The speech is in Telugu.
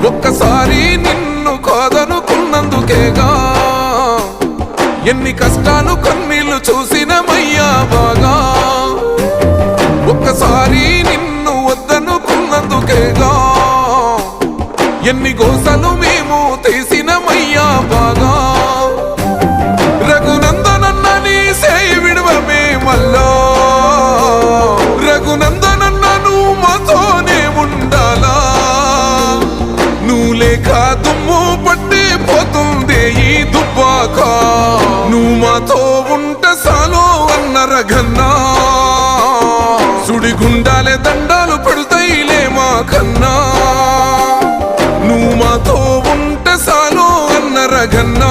ఒక్కసారి నిన్ను కాదనుకున్నందుకేగా ఎన్ని కష్టాలు కన్నీళ్లు చూసినమయ్యా బాగా. ఒక్కసారి నిన్ను వద్దనుకున్నందుకేగా ఎన్ని గోసలు మేము తీసినమయ్యా బాగా. రఘునందనన్న నీ సేయి విడవమే మల్లా, రఘునందనన్న నువ్వు మాతోనే ఉండాలా. నువ్వు లేక దుమ్ము పట్టి పోతుంది ఈ దుబ్బాక, నువ్వు మాతో ఉంటే సాలో అన్న రఘన్నా. సుడిగుండాలే దండాలు పడుతాయిలే మా కన్నా, నువ్వు మాతో ఉంటే సాలో అన్న రఘన్నా.